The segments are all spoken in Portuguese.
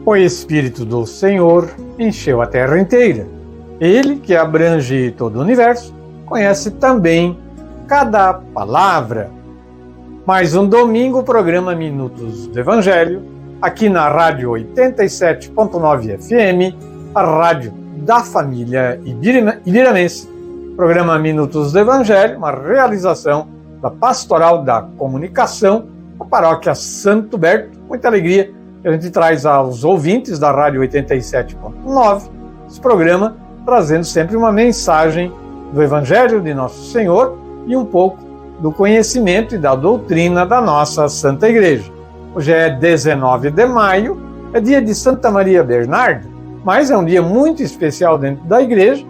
O Espírito do Senhor encheu a terra inteira. Ele, que abrange todo o universo, conhece também cada palavra. Mais um domingo, o programa Minutos do Evangelho, aqui na Rádio 87.9 FM, a rádio da família ibiramense. Programa Minutos do Evangelho, uma realização da Pastoral da Comunicação, da Paróquia Santo Berto. Muita alegria que a gente traz aos ouvintes da Rádio 87.9, esse programa trazendo sempre uma mensagem do Evangelho de Nosso Senhor e um pouco do conhecimento e da doutrina da nossa Santa Igreja. Hoje é 19 de maio, é dia de Santa Maria Bernarda, mas é um dia muito especial dentro da Igreja,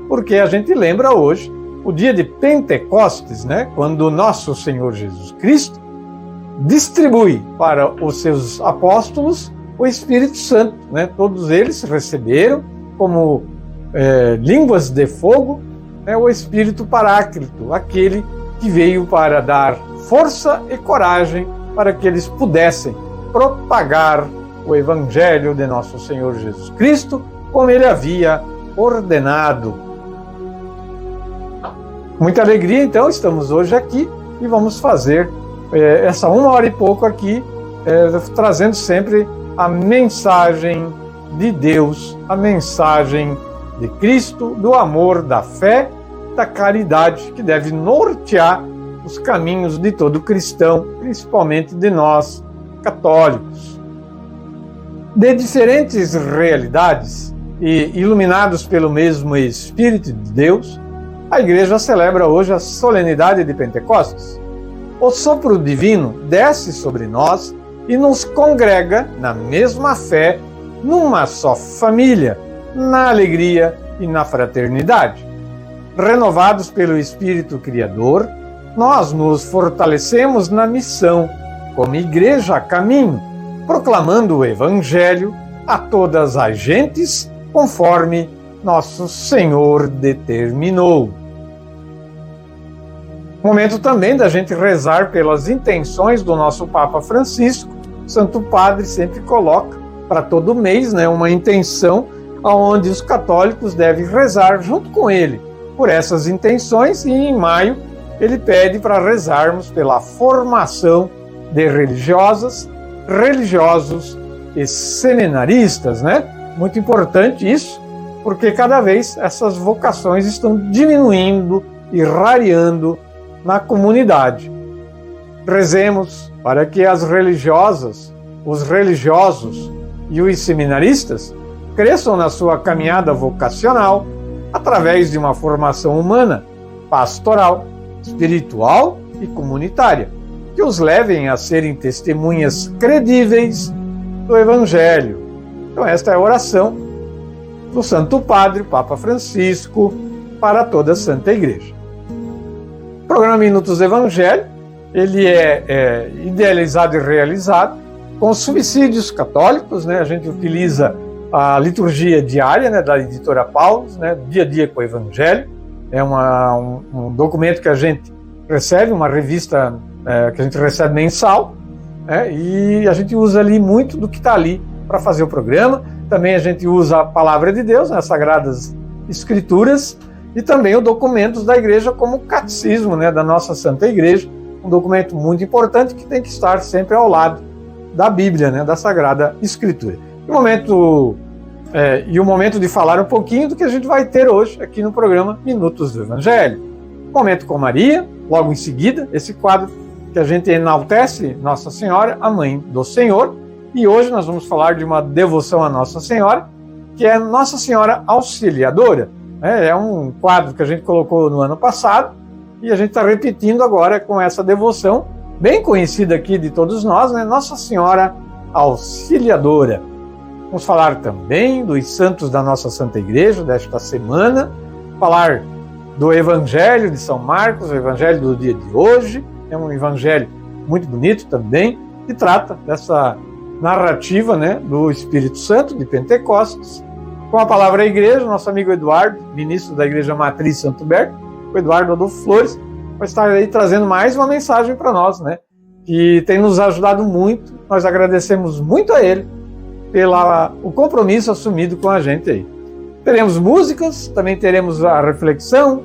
porque a gente lembra hoje o dia de Pentecostes, né? Quando Nosso Senhor Jesus Cristo distribui para os seus apóstolos o Espírito Santo, né? Todos eles receberam como línguas de fogo, né? O Espírito Paráclito, aquele que veio para dar força e coragem para que eles pudessem propagar o Evangelho de Nosso Senhor Jesus Cristo, como ele havia ordenado. Muita alegria, então, estamos hoje aqui e vamos fazer essa 1 hora e pouco aqui, trazendo sempre a mensagem de Deus, a mensagem de Cristo, do amor, da fé, da caridade, que deve nortear os caminhos de todo cristão, principalmente de nós, católicos. De diferentes realidades e iluminados pelo mesmo Espírito de Deus, a Igreja celebra hoje a solenidade de Pentecostes. O sopro divino desce sobre nós e nos congrega na mesma fé, numa só família, na alegria e na fraternidade. Renovados pelo Espírito Criador, nós nos fortalecemos na missão, como Igreja a caminho, proclamando o Evangelho a todas as gentes, conforme Nosso Senhor determinou. Momento também da gente rezar pelas intenções do nosso Papa Francisco. O Santo Padre sempre coloca para todo mês, né, uma intenção onde os católicos devem rezar junto com ele por essas intenções, e em maio ele pede para rezarmos pela formação de religiosos e seminaristas, né? Muito importante isso, porque cada vez essas vocações estão diminuindo e rareando na comunidade. Rezemos para que as religiosas, os religiosos e os seminaristas cresçam na sua caminhada vocacional através de uma formação humana, pastoral, espiritual e comunitária, que os levem a serem testemunhas credíveis do Evangelho. Então esta é a oração do Santo Padre, Papa Francisco, para toda a Santa Igreja. O programa Minutos do Evangelho, ele é idealizado e realizado com subsídios católicos, né? A gente utiliza a liturgia diária, né, da editora Paulus, né, Dia a Dia com o Evangelho. É um documento que a gente recebe, uma revista que a gente recebe mensal, né, e a gente usa ali muito do que está ali para fazer o programa. Também a gente usa a Palavra de Deus, né, as Sagradas Escrituras, e também os documentos da Igreja, como o Catecismo, né, da nossa Santa Igreja, um documento muito importante que tem que estar sempre ao lado da Bíblia, né, da Sagrada Escritura. O momento de falar um pouquinho do que a gente vai ter hoje aqui no programa Minutos do Evangelho. Momento com Maria, logo em seguida, esse quadro que a gente enaltece Nossa Senhora, a Mãe do Senhor, e hoje nós vamos falar de uma devoção a Nossa Senhora, que é Nossa Senhora Auxiliadora. É um quadro que a gente colocou no ano passado e a gente está repetindo agora com essa devoção, bem conhecida aqui de todos nós, né? Nossa Senhora Auxiliadora. Vamos falar também dos santos da nossa Santa Igreja desta semana, falar do Evangelho de São Marcos, o Evangelho do dia de hoje. É um evangelho muito bonito também, que trata dessa narrativa, né, do Espírito Santo, de Pentecostes. Com a palavra à igreja, nosso amigo Eduardo, ministro da Igreja Matriz Santo Berto, o Eduardo Adolfo Flores, vai estar aí trazendo mais uma mensagem para nós, né, que tem nos ajudado muito. Nós agradecemos muito a ele pelo compromisso assumido com a gente aí. Teremos músicas, também teremos a reflexão,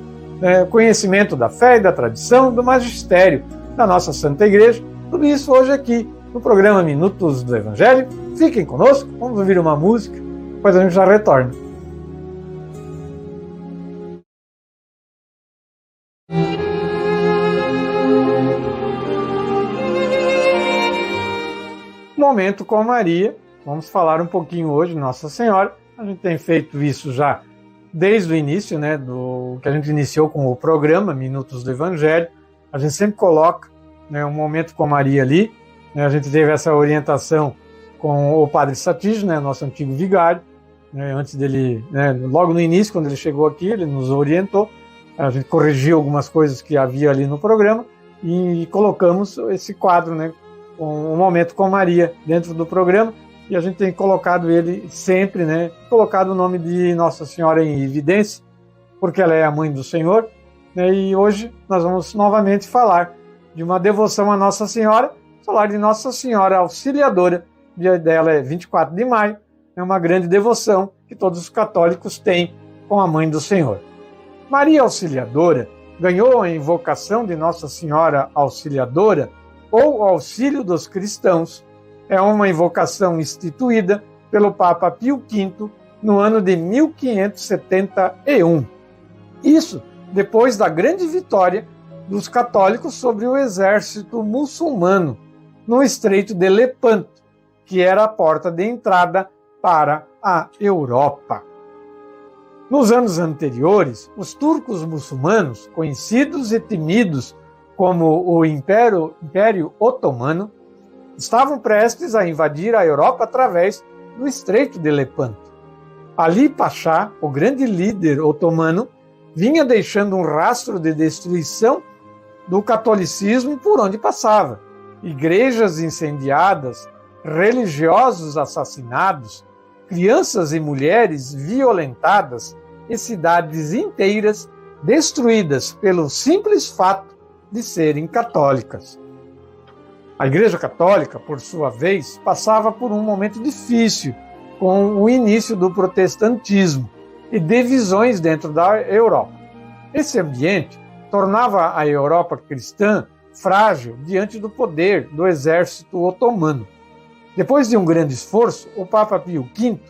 conhecimento da fé e da tradição, do magistério da nossa Santa Igreja. Tudo isso hoje aqui no programa Minutos do Evangelho. Fiquem conosco, vamos ouvir uma música, depois a gente já retorna. Momento com Maria. Vamos falar um pouquinho hoje de Nossa Senhora. A gente tem feito isso já desde o início, do que a gente iniciou com o programa Minutos do Evangelho. A gente sempre coloca um momento com Maria ali. A gente teve essa orientação com o Padre Satige, nosso antigo vigário. Antes dele, logo no início, quando ele chegou aqui, ele nos orientou. A gente corrigiu algumas coisas que havia ali no programa e colocamos esse quadro, com um momento com Maria dentro do programa. E a gente tem colocado ele sempre, colocado o nome de Nossa Senhora em evidência, porque ela é a mãe do Senhor. E hoje nós vamos novamente falar de uma devoção a Nossa Senhora, falar de Nossa Senhora Auxiliadora. O dia dela é 24 de maio, é uma grande devoção que todos os católicos têm com a mãe do Senhor. Maria Auxiliadora ganhou a invocação de Nossa Senhora Auxiliadora ou Auxílio dos Cristãos. É uma invocação instituída pelo Papa Pio V no ano de 1571. Isso depois da grande vitória dos católicos sobre o exército muçulmano no Estreito de Lepanto, que era a porta de entrada para a Europa. Nos anos anteriores, os turcos muçulmanos, conhecidos e temidos como o Império Otomano, estavam prestes a invadir a Europa através do Estreito de Lepanto. Ali Pachá, o grande líder otomano, vinha deixando um rastro de destruição do catolicismo por onde passava. Igrejas incendiadas, religiosos assassinados, crianças e mulheres violentadas e cidades inteiras destruídas pelo simples fato de serem católicas. A Igreja Católica, por sua vez, passava por um momento difícil com o início do protestantismo e divisões dentro da Europa. Esse ambiente tornava a Europa cristã frágil diante do poder do exército otomano. Depois de um grande esforço, o Papa Pio V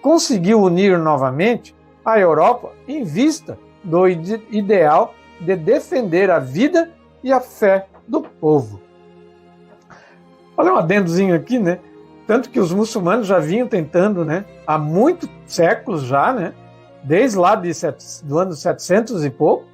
conseguiu unir novamente a Europa em vista do ideal de defender a vida e a fé do povo. Olha um adendozinho aqui, Tanto que os muçulmanos já vinham tentando, há muitos séculos já, desde lá do ano 700 e pouco,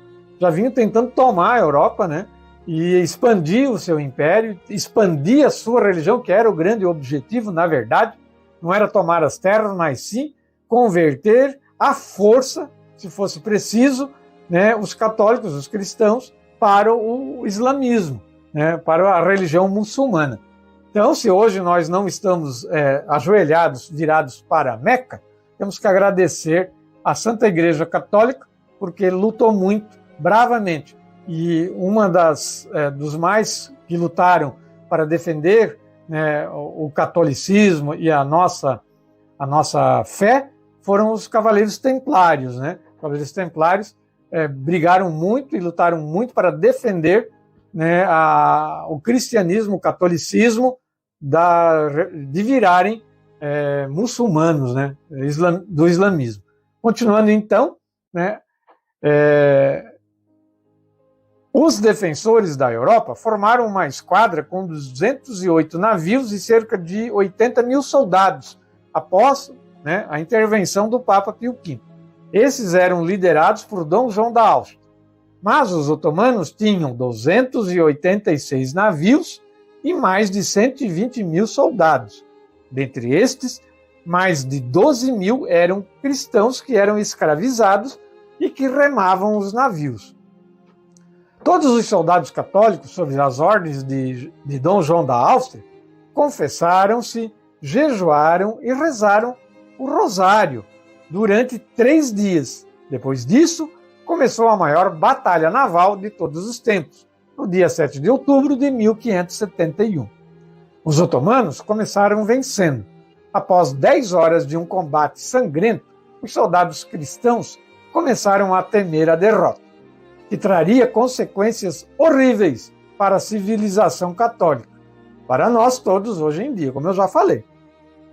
já vinham tentando tomar a Europa, e expandir o seu império, expandir a sua religião, que era o grande objetivo, na verdade. Não era tomar as terras, mas sim converter à força, se fosse preciso, os católicos, os cristãos, para o islamismo, para a religião muçulmana. Então, se hoje nós não estamos ajoelhados, virados para Meca, temos que agradecer à Santa Igreja Católica, porque lutou muito, bravamente. E uma dos mais que lutaram para defender o catolicismo e a nossa fé foram os Cavaleiros Templários. Os Cavaleiros Templários brigaram muito e lutaram muito para defender o cristianismo, o catolicismo, de virarem muçulmanos, do islamismo. Continuando então, os defensores da Europa formaram uma esquadra com 208 navios e cerca de 80 mil soldados após a intervenção do Papa Pio V. Esses eram liderados por Dom João da Áustria. Mas os otomanos tinham 286 navios e mais de 120 mil soldados. Dentre estes, mais de 12 mil eram cristãos que eram escravizados e que remavam os navios. Todos os soldados católicos, sob as ordens de Dom João da Áustria, confessaram-se, jejuaram e rezaram o rosário durante 3 dias. Depois disso, começou a maior batalha naval de todos os tempos, no dia 7 de outubro de 1571. Os otomanos começaram vencendo, Após 10 horas de um combate sangrento, os soldados cristãos começaram a temer a derrota, que traria consequências horríveis para a civilização católica, para nós todos hoje em dia, como eu já falei.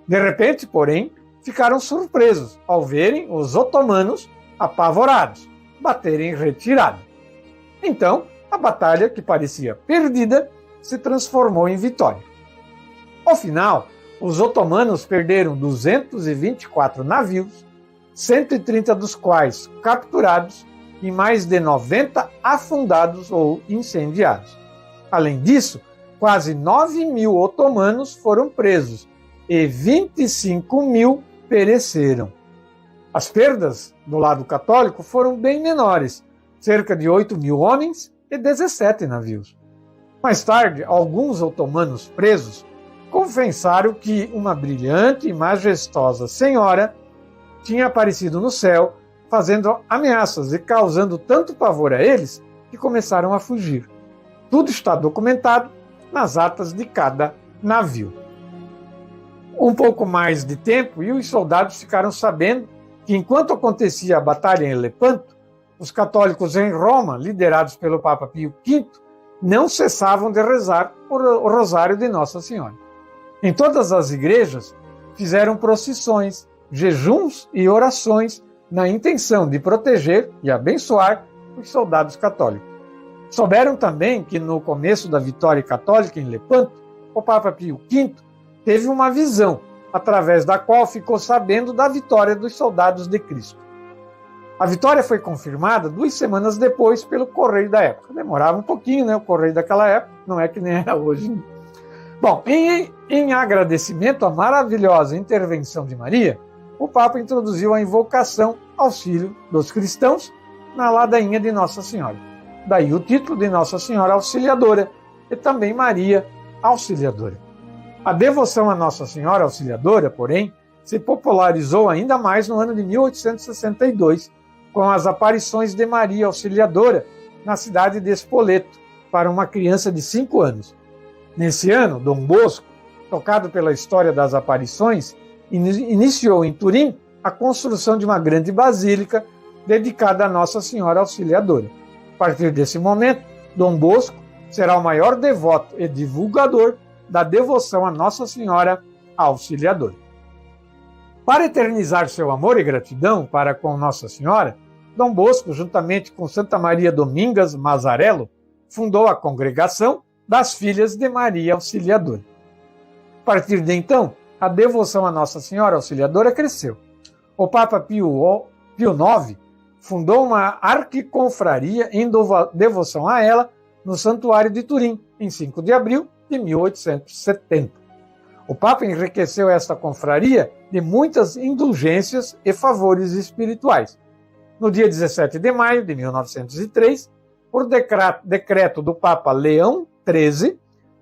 De repente, porém, ficaram surpresos ao verem os otomanos apavorados, baterem em retirada. Então, a batalha, que parecia perdida, se transformou em vitória. Ao final, os otomanos perderam 224 navios, 130 dos quais capturados e mais de 90 afundados ou incendiados. Além disso, quase 9.000 otomanos foram presos e 25.000 pereceram. As perdas do lado católico foram bem menores, cerca de 8.000 homens e 17 navios. Mais tarde, alguns otomanos presos confessaram que uma brilhante e majestosa senhora tinha aparecido no céu, fazendo ameaças e causando tanto pavor a eles que começaram a fugir. Tudo está documentado nas atas de cada navio. Um pouco mais de tempo e os soldados ficaram sabendo que, enquanto acontecia a batalha em Lepanto, os católicos em Roma, liderados pelo Papa Pio V, não cessavam de rezar o Rosário de Nossa Senhora. Em todas as igrejas, fizeram procissões, jejuns e orações na intenção de proteger e abençoar os soldados católicos. Souberam também que no começo da vitória católica em Lepanto, o Papa Pio V teve uma visão, através da qual ficou sabendo da vitória dos soldados de Cristo. A vitória foi confirmada 2 semanas depois pelo correio da época. Demorava um pouquinho, né? O correio daquela época, não é que nem era hoje. Bom, em agradecimento à maravilhosa intervenção de Maria, o Papa introduziu a invocação Auxílio dos Cristãos na ladainha de Nossa Senhora. Daí o título de Nossa Senhora Auxiliadora e também Maria Auxiliadora. A devoção a Nossa Senhora Auxiliadora, porém, se popularizou ainda mais no ano de 1862, com as aparições de Maria Auxiliadora na cidade de Spoleto, para uma criança de 5 anos. Nesse ano, Dom Bosco, tocado pela história das aparições, iniciou em Turim a construção de uma grande basílica dedicada a Nossa Senhora Auxiliadora. A partir desse momento, Dom Bosco será o maior devoto e divulgador da devoção a Nossa Senhora Auxiliadora. Para eternizar seu amor e gratidão para com Nossa Senhora, Dom Bosco, juntamente com Santa Maria Domingas Mazzarello, fundou a Congregação das Filhas de Maria Auxiliadora. A partir de então, a devoção a Nossa Senhora Auxiliadora cresceu. O Papa Pio IX fundou uma arquiconfraria em devoção a ela no Santuário de Turim, em 5 de abril de 1870. O Papa enriqueceu esta confraria de muitas indulgências e favores espirituais. No dia 17 de maio de 1903, por decreto do Papa Leão XIII,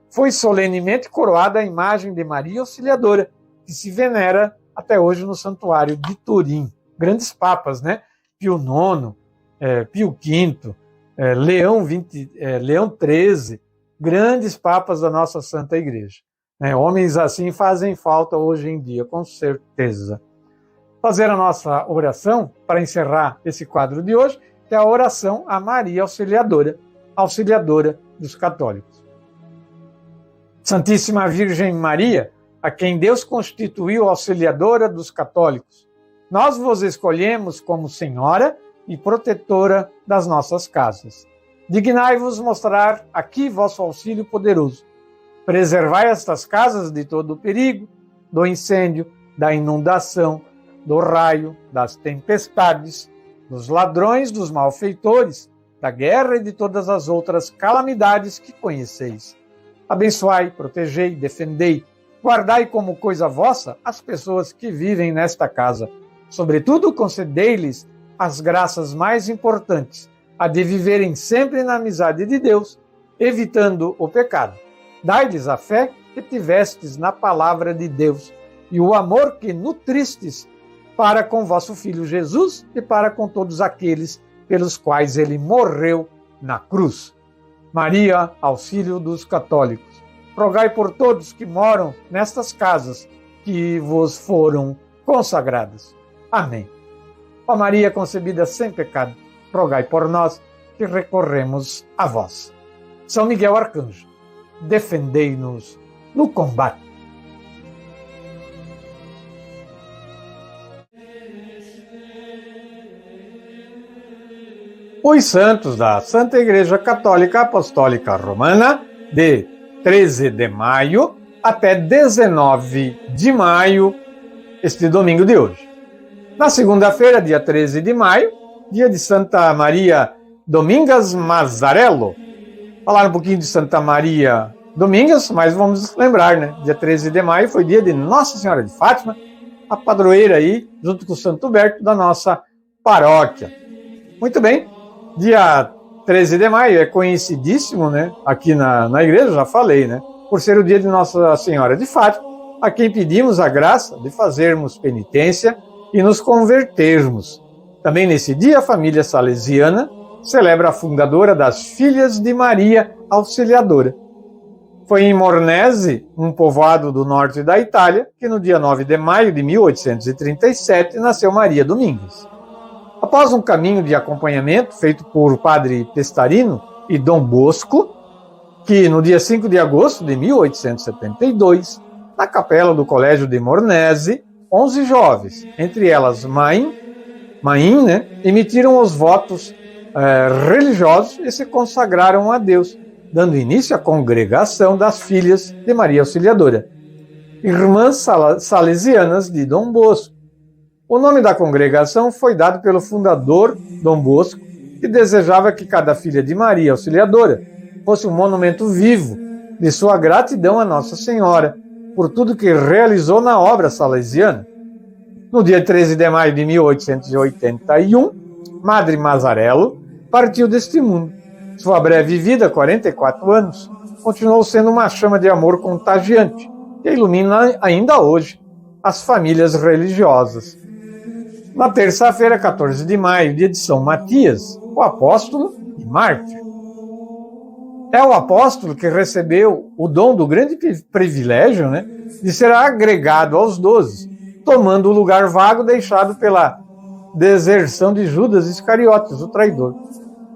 foi solenemente coroada a imagem de Maria Auxiliadora, que se venera até hoje no Santuário de Turim. Grandes papas, né? Pio IX, Pio V, Leão XIII, grandes papas da nossa Santa Igreja. Homens assim fazem falta hoje em dia, com certeza. Fazer a nossa oração para encerrar esse quadro de hoje, que é a oração a Maria Auxiliadora, auxiliadora dos católicos. Santíssima Virgem Maria, a quem Deus constituiu auxiliadora dos católicos, nós vos escolhemos como Senhora e protetora das nossas casas. Dignai-vos mostrar aqui vosso auxílio poderoso. Preservai estas casas de todo o perigo, do incêndio, da inundação, do raio, das tempestades, dos ladrões, dos malfeitores, da guerra e de todas as outras calamidades que conheceis. Abençoai, protegei, defendei, guardai como coisa vossa as pessoas que vivem nesta casa. Sobretudo, concedei-lhes as graças mais importantes, a de viverem sempre na amizade de Deus, evitando o pecado. Dai-lhes a fé que tivestes na palavra de Deus e o amor que nutristes para com vosso Filho Jesus e para com todos aqueles pelos quais ele morreu na cruz. Maria, auxílio dos católicos, rogai por todos que moram nestas casas, que vos foram consagradas. Amém. Ó Maria concebida sem pecado, rogai por nós que recorremos a vós. São Miguel Arcanjo, defendei-nos no combate. Os santos da Santa Igreja Católica Apostólica Romana, de 13 de maio até 19 de maio, este domingo de hoje. Na segunda-feira, dia 13 de maio, dia de Santa Maria Domingas Mazzarello. Falar um pouquinho de Santa Maria Domingas, mas vamos lembrar, né? Dia 13 de maio foi dia de Nossa Senhora de Fátima, a padroeira aí, junto com o Santo Huberto da nossa paróquia. Muito bem, dia 13 de maio é conhecidíssimo, né? Aqui na igreja, já falei, né? Por ser o dia de Nossa Senhora de Fátima, a quem pedimos a graça de fazermos penitência e nos convertermos. Também nesse dia, a família salesiana celebra a fundadora das Filhas de Maria Auxiliadora. Foi em Mornese, um povoado do norte da Itália, que no dia 9 de maio de 1837 nasceu Maria Domingues. Após um caminho de acompanhamento feito por Padre Pestarino e Dom Bosco, que no dia 5 de agosto de 1872, na capela do Colégio de Mornese, 11 jovens, entre elas Maim, né, emitiram os votos religiosos e se consagraram a Deus, dando início à congregação das Filhas de Maria Auxiliadora, irmãs salesianas de Dom Bosco. O nome da congregação foi dado pelo fundador, Dom Bosco, que desejava que cada filha de Maria Auxiliadora fosse um monumento vivo de sua gratidão a Nossa Senhora por tudo que realizou na obra salesiana. No dia 13 de maio de 1881, Madre Mazzarello partiu deste mundo. Sua breve vida, 44 anos, continuou sendo uma chama de amor contagiante que ilumina ainda hoje as famílias religiosas. Na terça-feira, 14 de maio, dia de São Matias, o apóstolo e mártir. É o apóstolo que recebeu o dom do grande privilégio, né, de ser agregado aos 12, tomando o lugar vago deixado pela deserção de Judas Iscariotes, o traidor.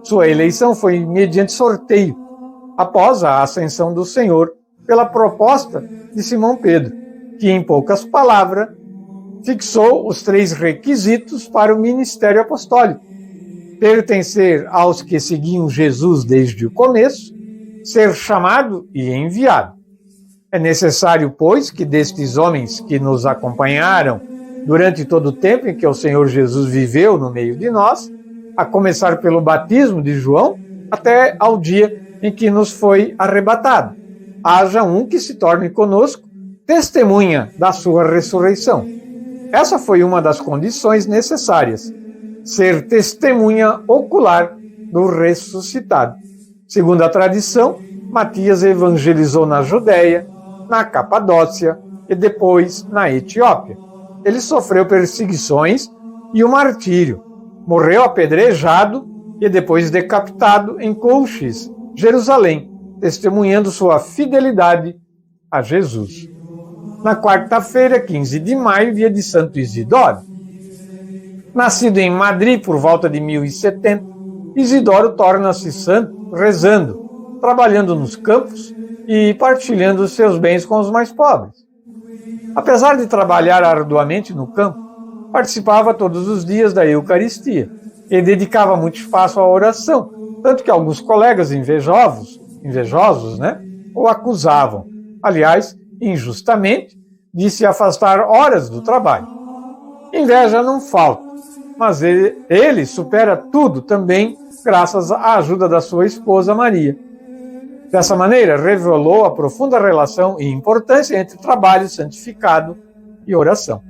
Sua eleição foi mediante sorteio, após a ascensão do Senhor, pela proposta de Simão Pedro, que, em poucas palavras, fixou os 3 requisitos para o ministério apostólico: pertencer aos que seguiam Jesus desde o começo, ser chamado e enviado. É necessário, pois, que destes homens que nos acompanharam durante todo o tempo em que o Senhor Jesus viveu no meio de nós, a começar pelo batismo de João, até ao dia em que nos foi arrebatado, haja um que se torne conosco testemunha da sua ressurreição. Essa foi uma das condições necessárias, ser testemunha ocular do ressuscitado. Segundo a tradição, Matias evangelizou na Judéia, na Capadócia e depois na Etiópia. Ele sofreu perseguições e o martírio. Morreu apedrejado e depois decapitado em Colchis, Jerusalém, testemunhando sua fidelidade a Jesus. Na quarta-feira, 15 de maio, dia de Santo Isidoro. Nascido em Madrid por volta de 1070, Isidoro torna-se santo rezando, trabalhando nos campos e partilhando os seus bens com os mais pobres. Apesar de trabalhar arduamente no campo, participava todos os dias da Eucaristia e dedicava muito espaço à oração, tanto que alguns colegas invejosos, né, o acusavam, aliás, injustamente, de se afastar horas do trabalho. Inveja não falta, mas ele supera tudo também graças à ajuda da sua esposa Maria. Dessa maneira, revelou a profunda relação e importância entre trabalho santificado e oração.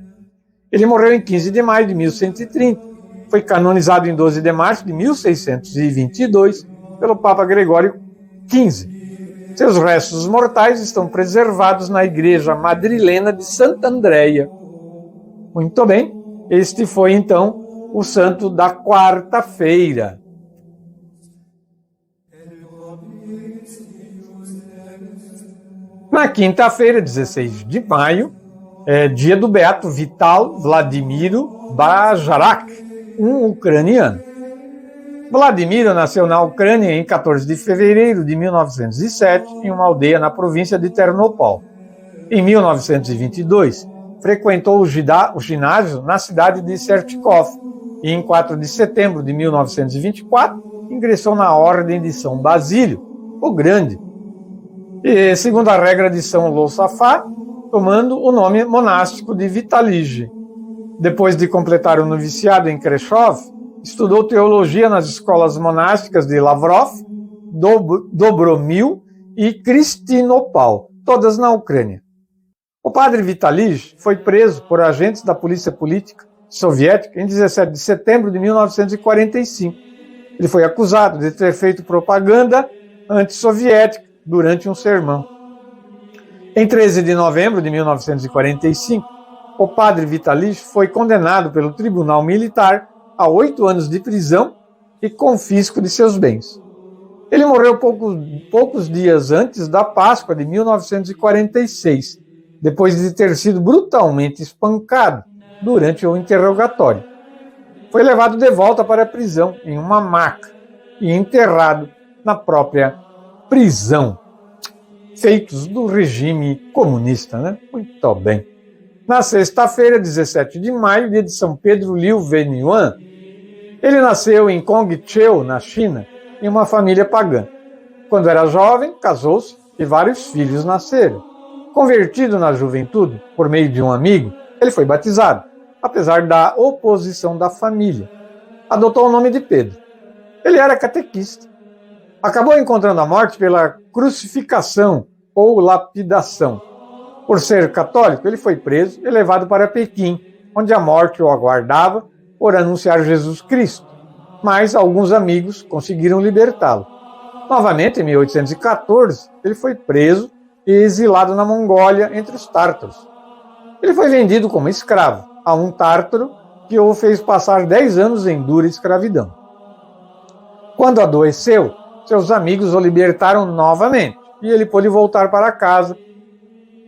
Ele morreu em 15 de maio de 1130. Foi canonizado em 12 de março de 1622 pelo Papa Gregório XV. Seus restos mortais estão preservados na igreja madrilena de Santa Andreia. Muito bem, este foi então o santo da quarta-feira. Na quinta-feira, 16 de maio, É dia do beato Vital Vladimiro Bajarak, um ucraniano. Vladimiro nasceu na Ucrânia em 14 de fevereiro de 1907, em uma aldeia na província de Ternopol. Em 1922, frequentou o ginásio na cidade de Sertkov e, em 4 de setembro de 1924, ingressou na Ordem de São Basílio, o Grande, e, segundo a regra de São Losafá, tomando o nome monástico de Vitalij. Depois de completar o noviciado em Kreshov, estudou teologia nas escolas monásticas de Lavrov, Dobromil e Kristinopol, todas na Ucrânia. O padre Vitalij foi preso por agentes da polícia política soviética em 17 de setembro de 1945. Ele foi acusado de ter feito propaganda antissoviética durante um sermão. Em 13 de novembro de 1945, o padre Vitalij foi condenado pelo Tribunal Militar a 8 anos de prisão e confisco de seus bens. Ele morreu poucos dias antes da Páscoa de 1946, depois de ter sido brutalmente espancado durante o interrogatório. Foi levado de volta para a prisão em uma maca e enterrado na própria prisão. Feitos do regime comunista, né? Muito bem. Na sexta-feira, 17 de maio, dia de São Pedro Liu Venyuan, ele nasceu em Kongcheu, na China, em uma família pagã. Quando era jovem, casou-se e vários filhos nasceram. Convertido na juventude, por meio de um amigo, ele foi batizado, apesar da oposição da família. Adotou o nome de Pedro. Ele era catequista. Acabou encontrando a morte pela crucificação ou lapidação. Por ser católico, ele foi preso e levado para Pequim, onde a morte o aguardava por anunciar Jesus Cristo. Mas alguns amigos conseguiram libertá-lo. Novamente, em 1814, ele foi preso e exilado na Mongólia entre os tártaros. Ele foi vendido como escravo a um tártaro que o fez passar 10 anos em dura escravidão. Quando adoeceu, seus amigos o libertaram novamente e ele pôde voltar para casa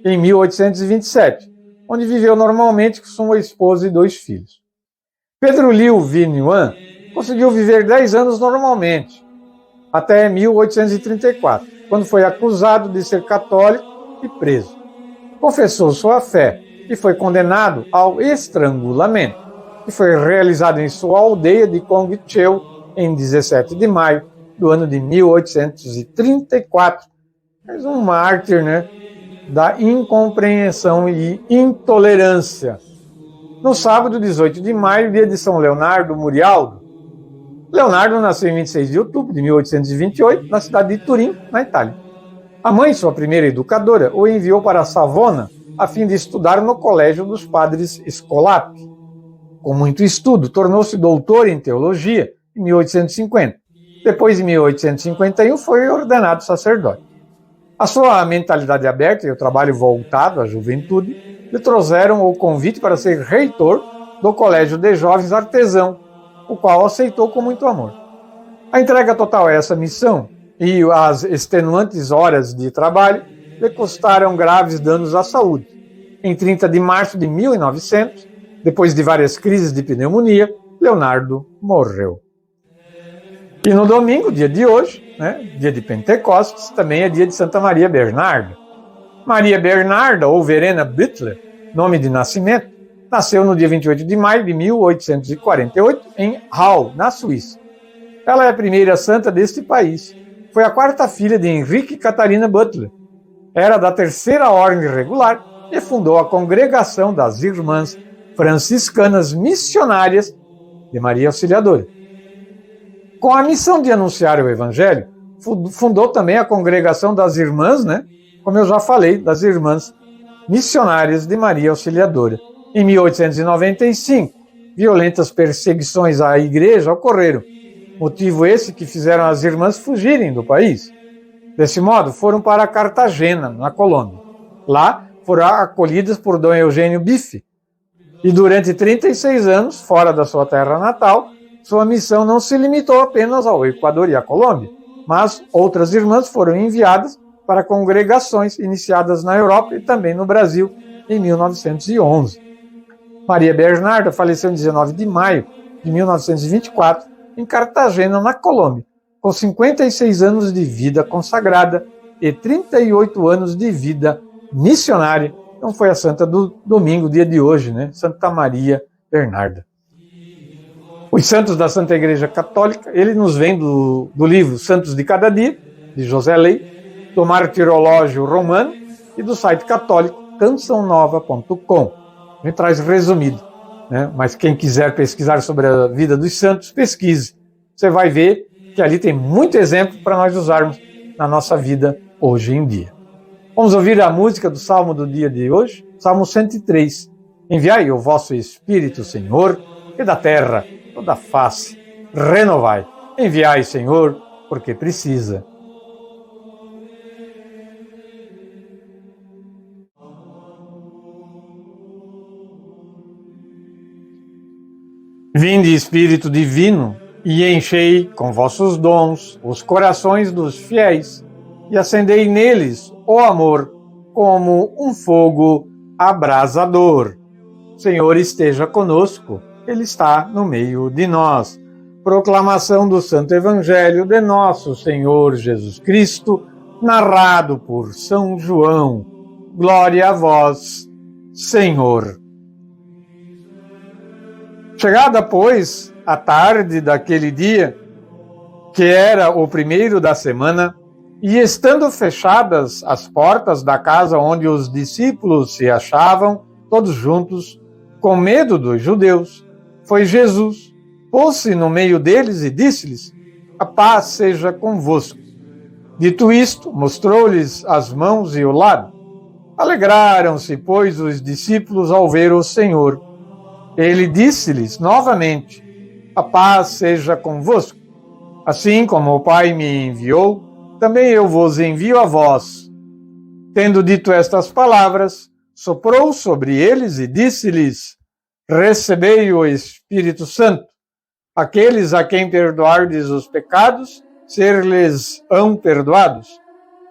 em 1827, onde viveu normalmente com sua esposa e 2 filhos. Pedro Liu Venyuan conseguiu viver 10 anos normalmente, até 1834, quando foi acusado de ser católico e preso. Confessou sua fé e foi condenado ao estrangulamento, que foi realizado em sua aldeia de Kongcheu em 17 de maio do ano de 1834. Mais um mártir, né, da incompreensão e intolerância. No sábado, 18 de maio, dia de São Leonardo Murialdo. Leonardo nasceu em 26 de outubro de 1828, na cidade de Turim, na Itália. A mãe, sua primeira educadora, o enviou para Savona a fim de estudar no colégio dos padres Scolappi. Com muito estudo, tornou-se doutor em teologia em 1850. Depois, em 1851, foi ordenado sacerdote. A sua mentalidade aberta e o trabalho voltado à juventude lhe trouxeram o convite para ser reitor do Colégio de Jovens Artesão, o qual aceitou com muito amor. A entrega total a essa missão e as extenuantes horas de trabalho lhe custaram graves danos à saúde. Em 30 de março de 1900, depois de várias crises de pneumonia, Leonardo morreu. E no domingo, dia de hoje, dia de Pentecostes, também é dia de Santa Maria Bernarda. Maria Bernarda, ou Verena Büttler, nome de nascimento, nasceu no dia 28 de maio de 1848 em Hall, na Suíça. Ela é a primeira santa deste país. Foi a 4ª filha de Henrique e Catarina Butler. Era da 3ª ordem regular e fundou a Congregação das Irmãs Franciscanas Missionárias de Maria Auxiliadora. Com a missão de anunciar o Evangelho, fundou também a Congregação das Irmãs, como eu já falei, das Irmãs Missionárias de Maria Auxiliadora. Em 1895, violentas perseguições à igreja ocorreram, motivo esse que fizeram as irmãs fugirem do país. Desse modo, foram para Cartagena, na Colômbia. Lá, foram acolhidas por Dom Eugênio Bife. E durante 36 anos, fora da sua terra natal, sua missão não se limitou apenas ao Equador e à Colômbia, mas outras irmãs foram enviadas para congregações iniciadas na Europa e também no Brasil, em 1911. Maria Bernarda faleceu em 19 de maio de 1924, em Cartagena, na Colômbia, com 56 anos de vida consagrada e 38 anos de vida missionária. Então foi a santa do domingo, dia de hoje, né? Santa Maria Bernarda. Os santos da Santa Igreja Católica, ele nos vem do livro Santos de Cada Dia, de José Lei, do Martirológio Romano e do site católico cançãonova.com. A gente traz resumido, né? Mas quem quiser pesquisar sobre a vida dos santos, pesquise. Você vai ver que ali tem muito exemplo para nós usarmos na nossa vida hoje em dia. Vamos ouvir a música do Salmo do dia de hoje, Salmo 103. Enviai o vosso Espírito, Senhor, e da terra toda a face renovai. Enviai, Senhor, porque precisa. Vinde, Espírito Divino, e enchei com vossos dons os corações dos fiéis, e acendei neles o amor como um fogo abrasador. O Senhor esteja conosco, Ele está no meio de nós. Proclamação do Santo Evangelho de nosso Senhor Jesus Cristo, narrado por São João. Glória a vós, Senhor. Chegada, pois, a tarde daquele dia, que era o primeiro da semana, e estando fechadas as portas da casa onde os discípulos se achavam, todos juntos, com medo dos judeus, foi Jesus, pôs-se no meio deles e disse-lhes: a paz seja convosco. Dito isto, mostrou-lhes as mãos e o lado. Alegraram-se, pois, os discípulos ao ver o Senhor. Ele disse-lhes novamente: a paz seja convosco. Assim como o Pai me enviou, também eu vos envio a vós. Tendo dito estas palavras, soprou sobre eles e disse-lhes: recebei o Espírito Santo. Aqueles a quem perdoardes os pecados, ser-lhes-ão perdoados.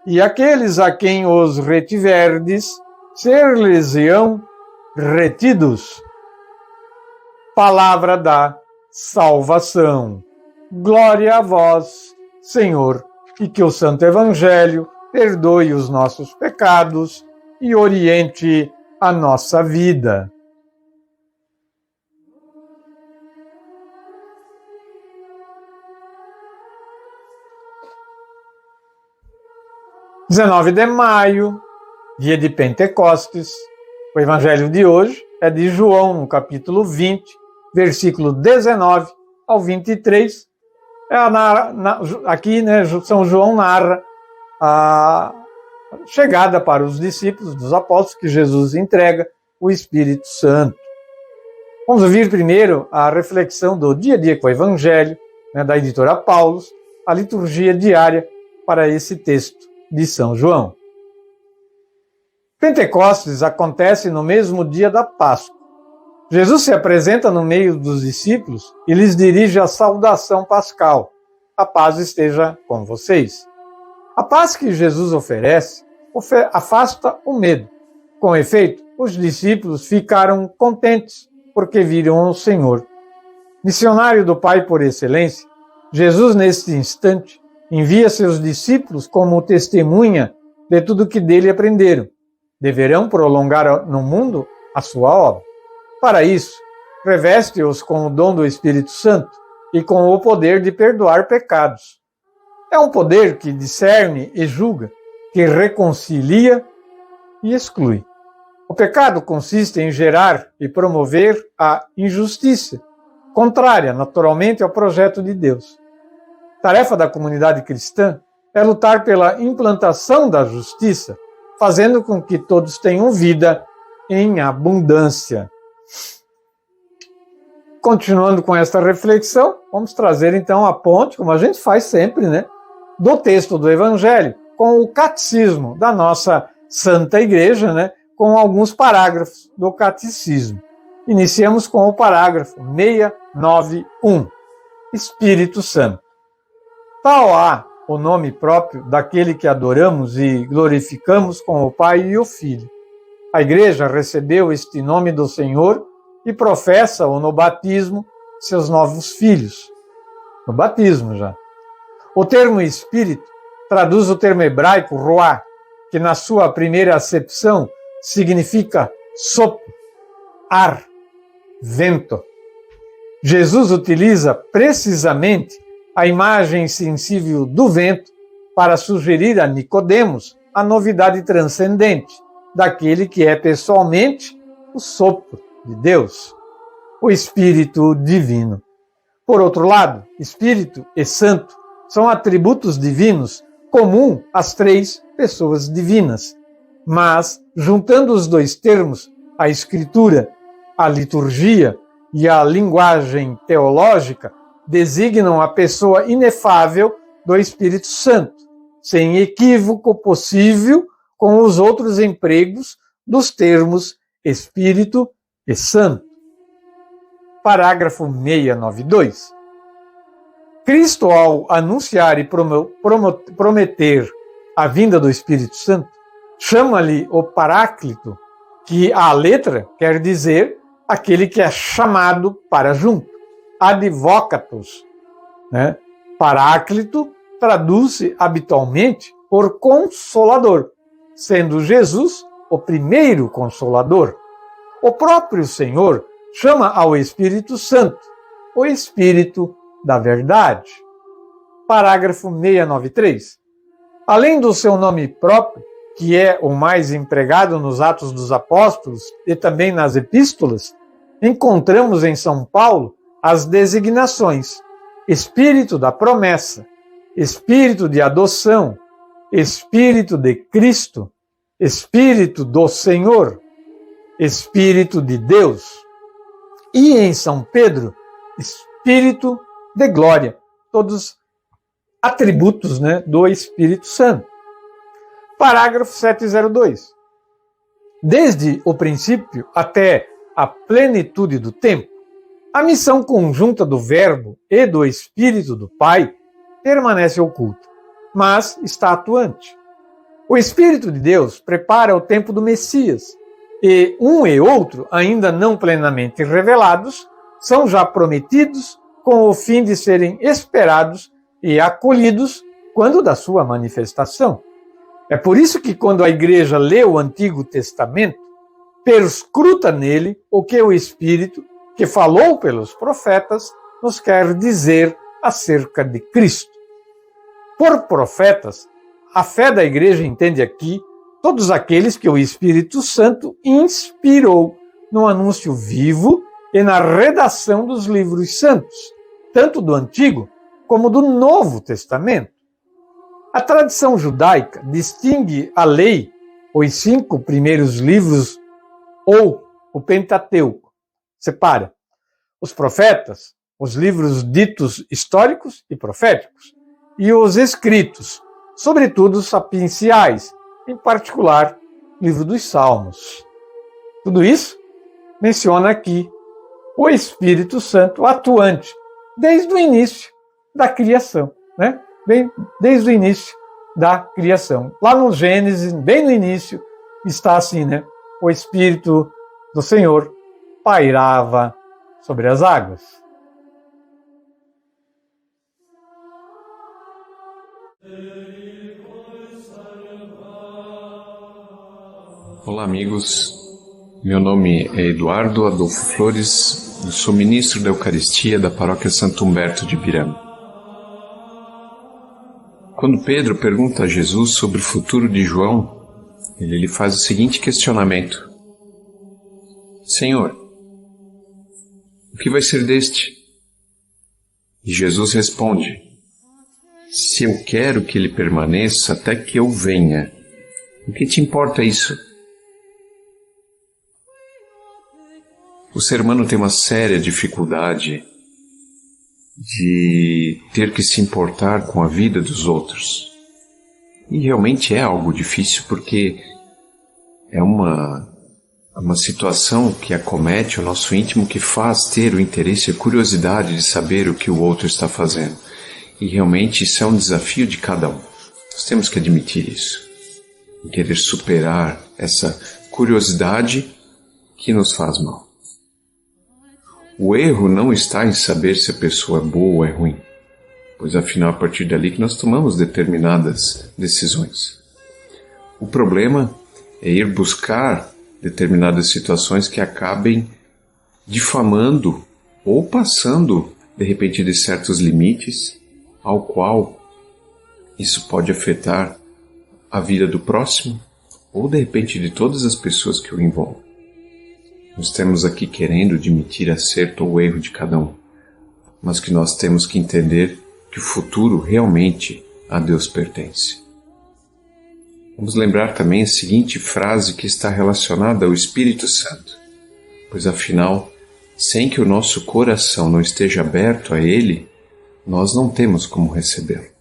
E aqueles a quem os retiverdes, ser-lhes-ão retidos. Palavra da salvação. Glória a vós, Senhor, e que o Santo Evangelho perdoe os nossos pecados e oriente a nossa vida. (19 de maio, dia de Pentecostes). O Evangelho de hoje é de João, no capítulo 20, versículo 19 ao 23. Aqui, né, São João narra a chegada para os discípulos, dos apóstolos, que Jesus entrega o Espírito Santo. Vamos ouvir primeiro a reflexão do Dia a Dia com o Evangelho, né, da editora Paulus, a liturgia diária para esse texto de São João. Pentecostes acontece no mesmo dia da Páscoa. Jesus se apresenta no meio dos discípulos e lhes dirige a saudação pascal. A paz esteja com vocês. A paz que Jesus oferece afasta o medo. Com efeito, os discípulos ficaram contentes porque viram o Senhor. Missionário do Pai por excelência, Jesus, neste instante, envia seus discípulos como testemunha de tudo que dele aprenderam. Deverão prolongar no mundo a sua obra. Para isso, reveste-os com o dom do Espírito Santo e com o poder de perdoar pecados. É um poder que discerne e julga, que reconcilia e exclui. O pecado consiste em gerar e promover a injustiça, contrária, naturalmente, ao projeto de Deus. Tarefa da comunidade cristã é lutar pela implantação da justiça, fazendo com que todos tenham vida em abundância. Continuando com esta reflexão, vamos trazer então a ponte, como a gente faz sempre, né, do texto do Evangelho, com o catecismo da nossa Santa Igreja, né, com alguns parágrafos do catecismo. Iniciamos com o parágrafo 691, Espírito Santo. Tal há o nome próprio daquele que adoramos e glorificamos com o Pai e o Filho. A igreja recebeu este nome do Senhor e professa-o no batismo seus novos filhos. No batismo já. O termo espírito traduz o termo hebraico ruá, que na sua primeira acepção significa sopro, ar, vento. Jesus utiliza precisamente a imagem sensível do vento para sugerir a Nicodemos a novidade transcendente daquele que é pessoalmente o sopro de Deus, o Espírito Divino. Por outro lado, Espírito e Santo são atributos divinos comuns às três pessoas divinas, mas, juntando os dois termos, a Escritura, a liturgia e a linguagem teológica, designam a pessoa inefável do Espírito Santo, sem equívoco possível com os outros empregos dos termos Espírito e Santo. Parágrafo 692. Cristo, ao anunciar e prometer a vinda do Espírito Santo, chama-lhe o Paráclito, que a letra quer dizer aquele que é chamado para junto, advocatus, né? Paráclito traduz-se habitualmente por consolador, sendo Jesus o primeiro consolador. O próprio Senhor chama ao Espírito Santo, o Espírito da Verdade. Parágrafo 693. Além do seu nome próprio, que é o mais empregado nos Atos dos Apóstolos e também nas Epístolas, encontramos em São Paulo as designações Espírito da Promessa, Espírito de Adoção, Espírito de Cristo, Espírito do Senhor, Espírito de Deus. E em São Pedro, Espírito de Glória, todos atributos, né, do Espírito Santo. Parágrafo 702. Desde o princípio até a plenitude do tempo, a missão conjunta do Verbo e do Espírito do Pai permanece oculta, mas está atuante. O Espírito de Deus prepara o tempo do Messias, e um e outro, ainda não plenamente revelados, são já prometidos com o fim de serem esperados e acolhidos quando da sua manifestação. É por isso que quando a igreja lê o Antigo Testamento, perscruta nele o que o Espírito, que falou pelos profetas, nos quer dizer acerca de Cristo. Por profetas, a fé da igreja entende aqui todos aqueles que o Espírito Santo inspirou no anúncio vivo e na redação dos livros santos, tanto do Antigo como do Novo Testamento. A tradição judaica distingue a lei, os 5 primeiros livros ou o Pentateuco. Separa os profetas, os livros ditos históricos e proféticos, e os escritos, sobretudo os sapienciais, em particular, o livro dos Salmos. Tudo isso menciona aqui o Espírito Santo atuante desde o início da criação, né? Bem, desde o início da criação. Lá no Gênesis, bem no início, está assim, né? O Espírito do Senhor pairava sobre as águas. Olá, amigos. Meu nome é Eduardo Adolfo Flores, eu sou ministro da Eucaristia da Paróquia Santo Humberto de Pirama. Quando Pedro pergunta a Jesus sobre o futuro de João, ele lhe faz o seguinte questionamento: Senhor, o que vai ser deste? E Jesus responde: se eu quero que ele permaneça até que eu venha, o que te importa isso? O ser humano tem uma séria dificuldade de ter que se importar com a vida dos outros. E realmente é algo difícil, porque é uma situação que acomete o nosso íntimo, que faz ter o interesse e a curiosidade de saber o que o outro está fazendo. E realmente isso é um desafio de cada um. Nós temos que admitir isso. E querer superar essa curiosidade que nos faz mal. O erro não está em saber se a pessoa é boa ou é ruim, pois afinal é a partir dali que nós tomamos determinadas decisões. O problema é ir buscar determinadas situações que acabem difamando ou passando, de repente, de certos limites, ao qual isso pode afetar a vida do próximo ou, de repente, de todas as pessoas que o envolvem. Nós estamos aqui querendo admitir acerto ou erro de cada um, mas que nós temos que entender que o futuro realmente a Deus pertence. Vamos lembrar também a seguinte frase que está relacionada ao Espírito Santo, pois afinal, sem que o nosso coração não esteja aberto a Ele, nós não temos como recebê-lo.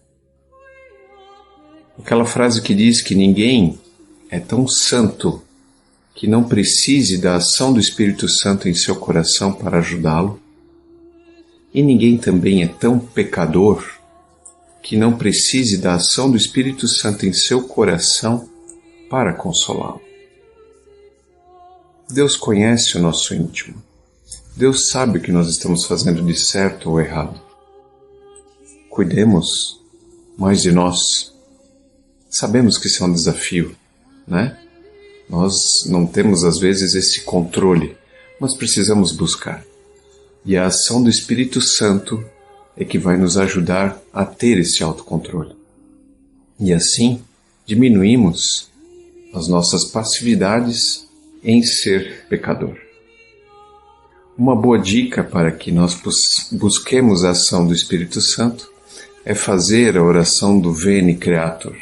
Aquela frase que diz que ninguém é tão santo que não precise da ação do Espírito Santo em seu coração para ajudá-lo, e ninguém também é tão pecador que não precise da ação do Espírito Santo em seu coração para consolá-lo. Deus conhece o nosso íntimo. Deus sabe o que nós estamos fazendo de certo ou errado. Cuidemos mais de nós. Sabemos que isso é um desafio, né? Nós não temos às vezes esse controle, mas precisamos buscar. E a ação do Espírito Santo é que vai nos ajudar a ter esse autocontrole. E assim, diminuímos as nossas passividades em ser pecador. Uma boa dica para que nós busquemos a ação do Espírito Santo é fazer a oração do Veni Creator,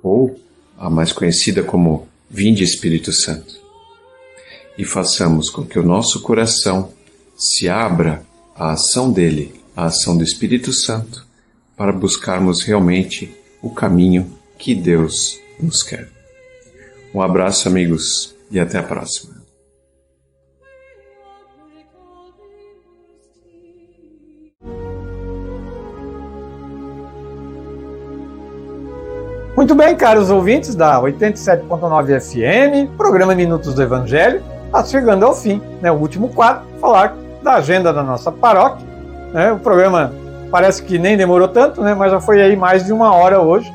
ou a mais conhecida como Vinde Espírito Santo. E façamos com que o nosso coração se abra à ação dele, à ação do Espírito Santo, para buscarmos realmente o caminho que Deus nos quer. Um abraço, amigos, e até a próxima. Muito bem, caros ouvintes da 87.9 FM, programa Minutos do Evangelho, está chegando ao fim, né? O último quadro, falar da agenda da nossa paróquia, né? O programa parece que nem demorou tanto, né? Mas já foi aí mais de uma hora hoje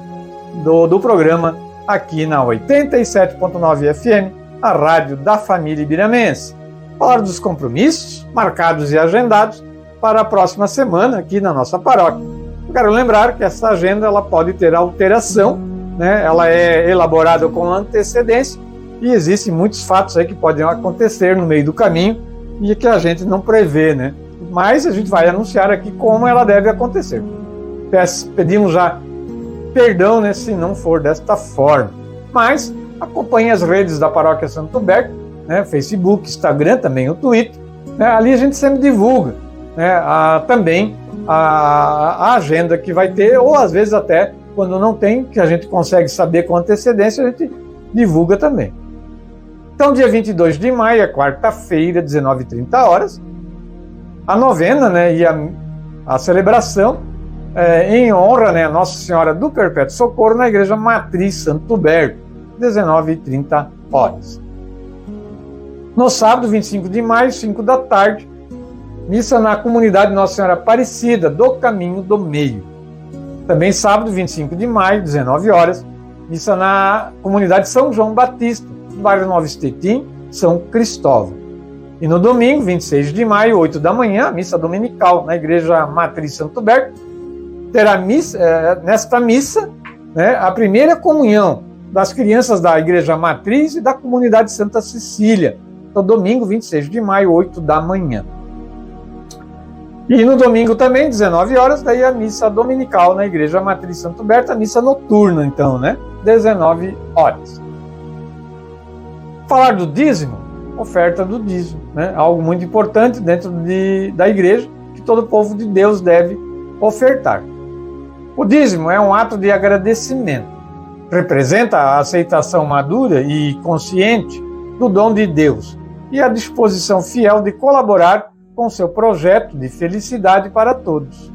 do programa aqui na 87.9 FM, a rádio da família ibiramense. Falar dos compromissos marcados e agendados para a próxima semana aqui na nossa paróquia. Eu quero lembrar que essa agenda ela pode ter alteração, né? Ela é elaborada com antecedência e existem muitos fatos aí que podem acontecer no meio do caminho e que a gente não prevê, né? Mas a gente vai anunciar aqui como ela deve acontecer. Pedimos já perdão, né, se não for desta forma. Mas acompanhe as redes da Paróquia Santo Humberto, né? Facebook, Instagram, também o Twitter. Né? Ali a gente sempre divulga, né? Também a agenda que vai ter, ou às vezes até quando não tem, que a gente consegue saber com antecedência, a gente divulga também. Então, dia 22 de maio, é quarta-feira, 19h30, a novena, né, e a celebração em honra, né, a Nossa Senhora do Perpétuo Socorro na Igreja Matriz Santo Humberto, 19h30. No sábado, 25 de maio, 5 da tarde, missa na comunidade Nossa Senhora Aparecida, do Caminho do Meio. Também sábado, 25 de maio, 19h, missa na comunidade São João Batista, no bairro Nova Estetim, São Cristóvão. E no domingo, 26 de maio, 8 da manhã, missa dominical na Igreja Matriz Santo Humberto. Terá nesta missa, né, a primeira comunhão das crianças da Igreja Matriz e da comunidade Santa Cecília, no domingo, 26 de maio, 8 da manhã. E no domingo também, 19h, daí a missa dominical na Igreja Matriz Santo Humberto, a missa noturna, então, né? 19h. Falar do dízimo, oferta do dízimo, né? Algo muito importante dentro da igreja, que todo povo de Deus deve ofertar. O dízimo é um ato de agradecimento. Representa a aceitação madura e consciente do dom de Deus e a disposição fiel de colaborar com seu projeto de felicidade para todos.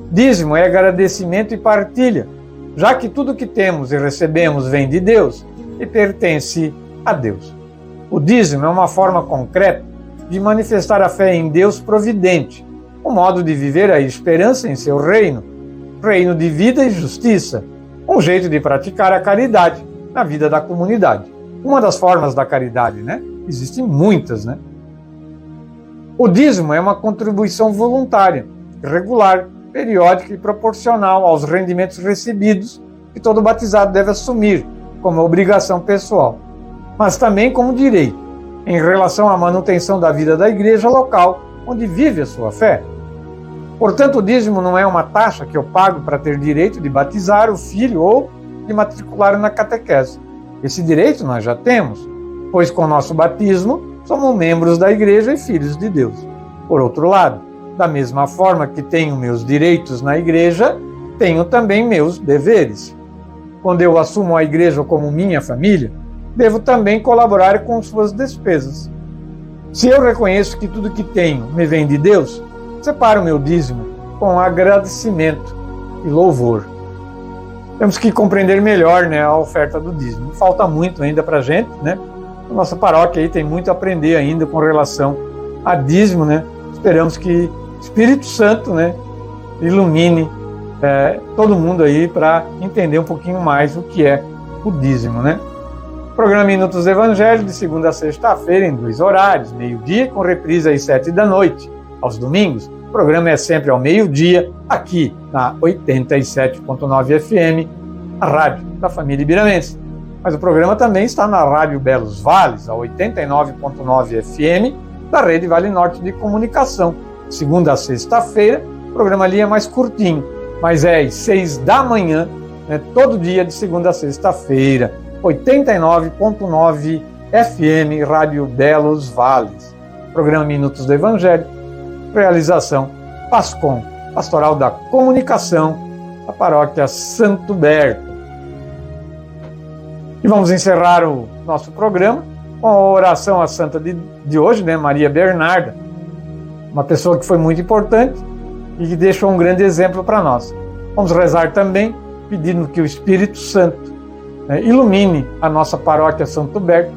Dízimo é agradecimento e partilha, já que tudo que temos e recebemos vem de Deus e pertence a Deus. O dízimo é uma forma concreta de manifestar a fé em Deus providente, um modo de viver a esperança em seu reino de vida e justiça, um jeito de praticar a caridade na vida da comunidade. Uma das formas da caridade, né? Existem muitas, né? O dízimo é uma contribuição voluntária, regular, periódica e proporcional aos rendimentos recebidos que todo batizado deve assumir como obrigação pessoal, mas também como direito, em relação à manutenção da vida da igreja local onde vive a sua fé. Portanto, o dízimo não é uma taxa que eu pago para ter direito de batizar o filho ou de matricular na catequese. Esse direito nós já temos, pois com o nosso batismo somos membros da igreja e filhos de Deus. Por outro lado, da mesma forma que tenho meus direitos na igreja, tenho também meus deveres. Quando eu assumo a igreja como minha família, devo também colaborar com suas despesas. Se eu reconheço que tudo que tenho me vem de Deus, separo meu dízimo com agradecimento e louvor. Temos que compreender melhor, né, a oferta do dízimo. Falta muito ainda para a gente, né? A nossa paróquia aí tem muito a aprender ainda com relação a dízimo, né? Esperamos que o Espírito Santo, né, ilumine todo mundo aí para entender um pouquinho mais o que é o dízimo, né? Programa Minutos do Evangelho de segunda a sexta-feira em 2 horários, meio-dia com reprise às 7 da noite. Aos domingos, o programa é sempre ao meio-dia, aqui na 87.9 FM, a rádio da família ibiramense. Mas o programa também está na Rádio Belos Vales, a 89.9 FM, da Rede Vale Norte de Comunicação. Segunda a sexta-feira, o programa ali é mais curtinho, mas é às 6 da manhã, né, todo dia de segunda a sexta-feira, 89.9 FM, Rádio Belos Vales. Programa Minutos do Evangelho, realização PASCOM, Pastoral da Comunicação, da Paróquia Santo Berto. E vamos encerrar o nosso programa com a oração à santa de hoje, né, Maria Bernarda, uma pessoa que foi muito importante e que deixou um grande exemplo para nós. Vamos rezar também, pedindo que o Espírito Santo ilumine a nossa paróquia Santo Berto.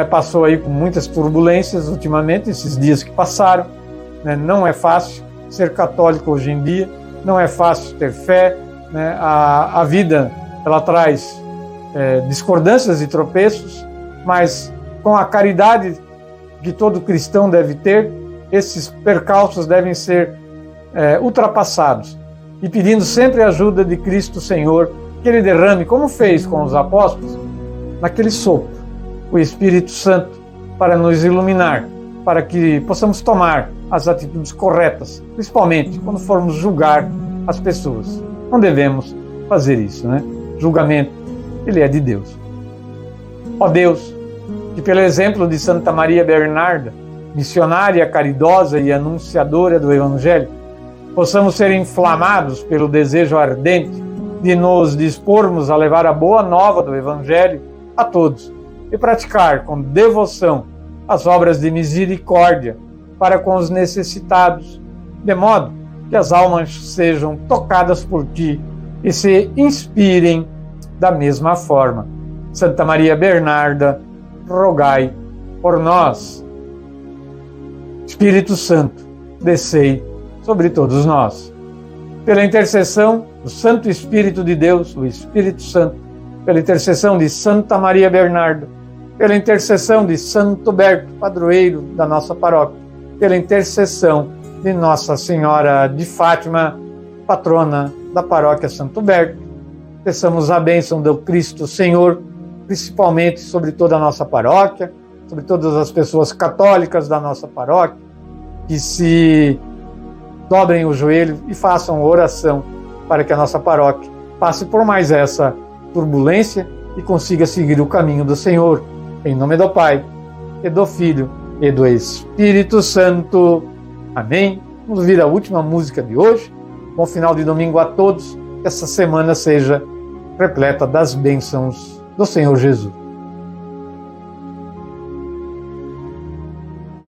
Passou aí com muitas turbulências ultimamente, esses dias que passaram. Não é fácil ser católico hoje em dia, não é fácil ter fé. A vida ela traz discordâncias e tropeços, mas com a caridade que todo cristão deve ter, esses percalços devem ser ultrapassados. E pedindo sempre a ajuda de Cristo Senhor, que Ele derrame, como fez com os apóstolos, naquele sopro, o Espírito Santo, para nos iluminar, para que possamos tomar as atitudes corretas, principalmente quando formos julgar as pessoas. Não devemos fazer isso, né? Julgamento, ele é de Deus. Ó Deus, que pelo exemplo de Santa Maria Bernarda, missionária caridosa e anunciadora do Evangelho, possamos ser inflamados pelo desejo ardente de nos dispormos a levar a boa nova do Evangelho a todos e praticar com devoção as obras de misericórdia para com os necessitados, de modo que as almas sejam tocadas por Ti e se inspirem da mesma forma. Santa Maria Bernarda, rogai por nós. Espírito Santo, descei sobre todos nós. Pela intercessão do Santo Espírito de Deus, o Espírito Santo, pela intercessão de Santa Maria Bernarda, pela intercessão de Santo Berto, padroeiro da nossa paróquia, pela intercessão de Nossa Senhora de Fátima, patrona da paróquia Santo Berto, peçamos a bênção do Cristo Senhor, principalmente sobre toda a nossa paróquia, sobre todas as pessoas católicas da nossa paróquia, que se dobrem o joelho e façam oração para que a nossa paróquia passe por mais essa turbulência e consiga seguir o caminho do Senhor. Em nome do Pai, e do Filho, e do Espírito Santo. Amém. Vamos ouvir a última música de hoje. Bom final de domingo a todos. Que essa semana seja repleta das bênçãos do Senhor Jesus.